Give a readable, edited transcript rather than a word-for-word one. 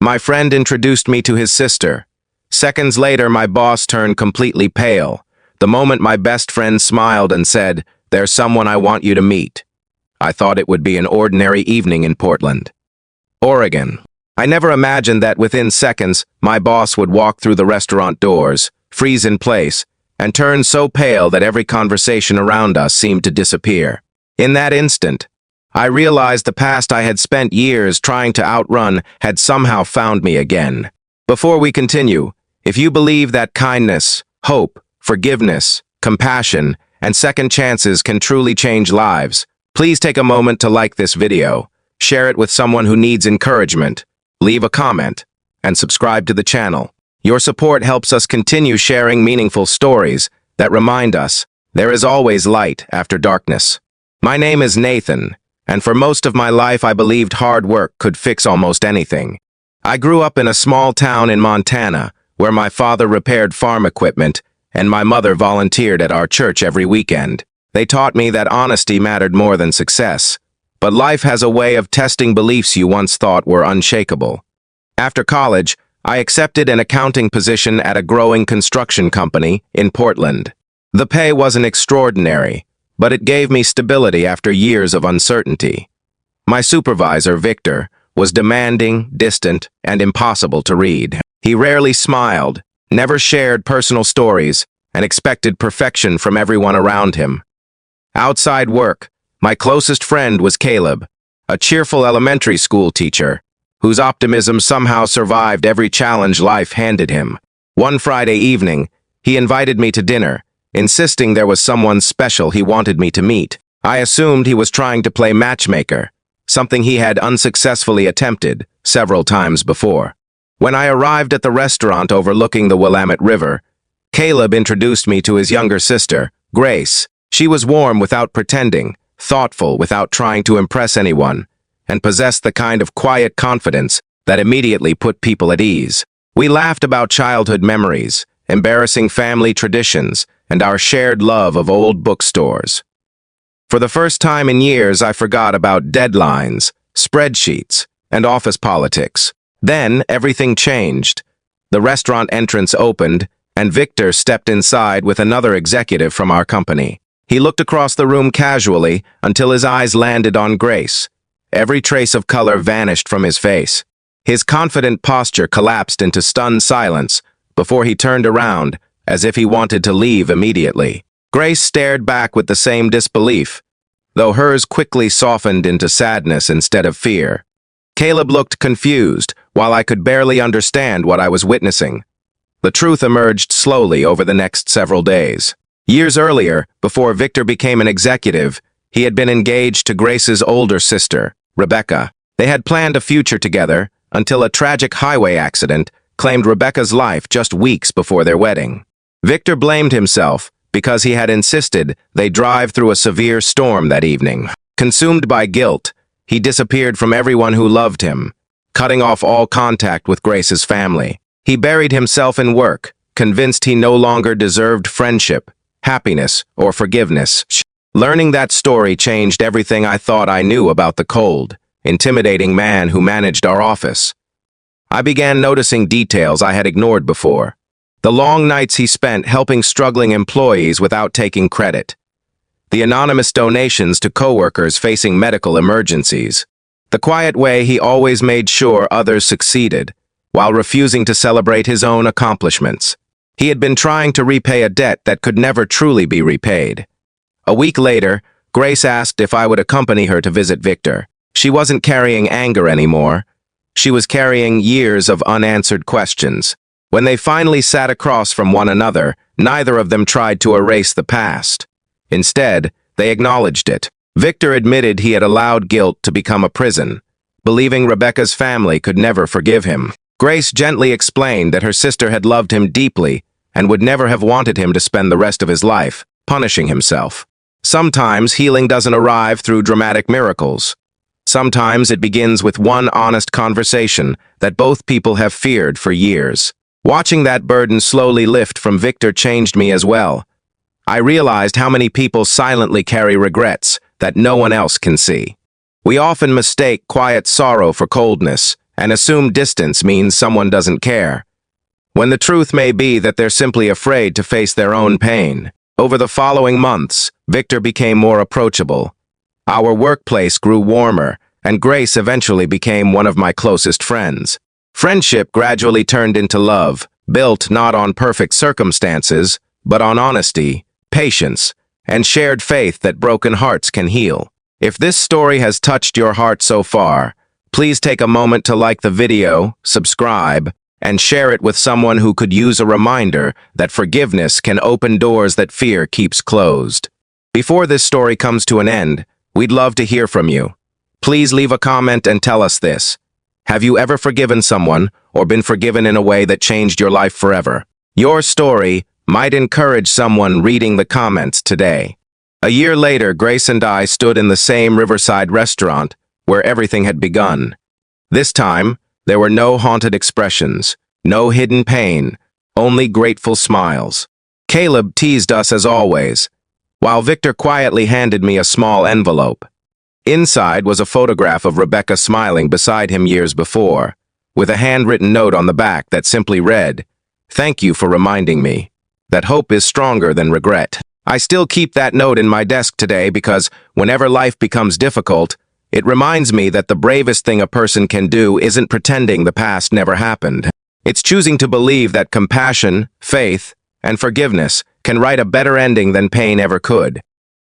My friend introduced me to his sister. Seconds later, my boss turned completely pale. The moment my best friend smiled and said, "There's someone I want you to meet." I thought it would be an ordinary evening in Portland, Oregon. I never imagined that within seconds, my boss would walk through the restaurant doors, freeze in place, and turn so pale that every conversation around us seemed to disappear. In that instant, I realized the past I had spent years trying to outrun had somehow found me again. Before we continue, if you believe that kindness, hope, forgiveness, compassion, and second chances can truly change lives, please take a moment to like this video, share it with someone who needs encouragement, leave a comment, and subscribe to the channel. Your support helps us continue sharing meaningful stories that remind us there is always light after darkness. My name is Nathan, and for most of my life I believed hard work could fix almost anything. I grew up in a small town in Montana, where my father repaired farm equipment and my mother volunteered at our church every weekend. They taught me that honesty mattered more than success, but life has a way of testing beliefs you once thought were unshakable. After college, I accepted an accounting position at a growing construction company in Portland. The pay wasn't extraordinary, but it gave me stability after years of uncertainty. My supervisor, Victor, was demanding, distant, and impossible to read. He rarely smiled, never shared personal stories, and expected perfection from everyone around him. Outside work, my closest friend was Caleb, a cheerful elementary school teacher, whose optimism somehow survived every challenge life handed him. One Friday evening, he invited me to dinner, insisting there was someone special he wanted me to meet. I assumed he was trying to play matchmaker, something he had unsuccessfully attempted several times before. When I arrived at the restaurant overlooking the Willamette River, Caleb introduced me to his younger sister, Grace. She was warm without pretending, thoughtful without trying to impress anyone, and possessed the kind of quiet confidence that immediately put people at ease. We laughed about childhood memories, embarrassing family traditions, and our shared love of old bookstores. For the first time in years, I forgot about deadlines, spreadsheets, and office politics. Then, everything changed. The restaurant entrance opened, and Victor stepped inside with another executive from our company. He looked across the room casually until his eyes landed on Grace. Every trace of color vanished from his face. His confident posture collapsed into stunned silence before he turned around, as if he wanted to leave immediately. Grace stared back with the same disbelief, though hers quickly softened into sadness instead of fear. Caleb looked confused, while I could barely understand what I was witnessing. The truth emerged slowly over the next several days. Years earlier, before Victor became an executive, he had been engaged to Grace's older sister, Rebecca. They had planned a future together until a tragic highway accident claimed Rebecca's life just weeks before their wedding. Victor blamed himself because he had insisted they drive through a severe storm that evening. Consumed by guilt, he disappeared from everyone who loved him, cutting off all contact with Grace's family. He buried himself in work, convinced he no longer deserved friendship, happiness, or forgiveness. Learning that story changed everything I thought I knew about the cold, intimidating man who managed our office. I began noticing details I had ignored before. The long nights he spent helping struggling employees without taking credit. The anonymous donations to coworkers facing medical emergencies. The quiet way he always made sure others succeeded, while refusing to celebrate his own accomplishments. He had been trying to repay a debt that could never truly be repaid. A week later, Grace asked if I would accompany her to visit Victor. She wasn't carrying anger anymore. She was carrying years of unanswered questions. When they finally sat across from one another, neither of them tried to erase the past. Instead, they acknowledged it. Victor admitted he had allowed guilt to become a prison, believing Rebecca's family could never forgive him. Grace gently explained that her sister had loved him deeply and would never have wanted him to spend the rest of his life punishing himself. Sometimes healing doesn't arrive through dramatic miracles. Sometimes it begins with one honest conversation that both people have feared for years. Watching that burden slowly lift from Victor changed me as well. I realized how many people silently carry regrets that no one else can see. We often mistake quiet sorrow for coldness, and assume distance means someone doesn't care, when the truth may be that they're simply afraid to face their own pain. Over the following months, Victor became more approachable. Our workplace grew warmer, and Grace eventually became one of my closest friends. Friendship gradually turned into love, built not on perfect circumstances, but on honesty, patience, and shared faith that broken hearts can heal. If this story has touched your heart so far, please take a moment to like the video, subscribe, and share it with someone who could use a reminder that forgiveness can open doors that fear keeps closed. Before this story comes to an end, we'd love to hear from you. Please leave a comment and tell us this. Have you ever forgiven someone or been forgiven in a way that changed your life forever? Your story might encourage someone reading the comments today. A year later, Grace and I stood in the same riverside restaurant where everything had begun. This time, there were no haunted expressions, no hidden pain, only grateful smiles. Caleb teased us as always, while Victor quietly handed me a small envelope. Inside was a photograph of Rebecca smiling beside him years before, with a handwritten note on the back that simply read, "Thank you for reminding me that hope is stronger than regret." I still keep that note in my desk today because whenever life becomes difficult, it reminds me that the bravest thing a person can do isn't pretending the past never happened. It's choosing to believe that compassion, faith, and forgiveness can write a better ending than pain ever could.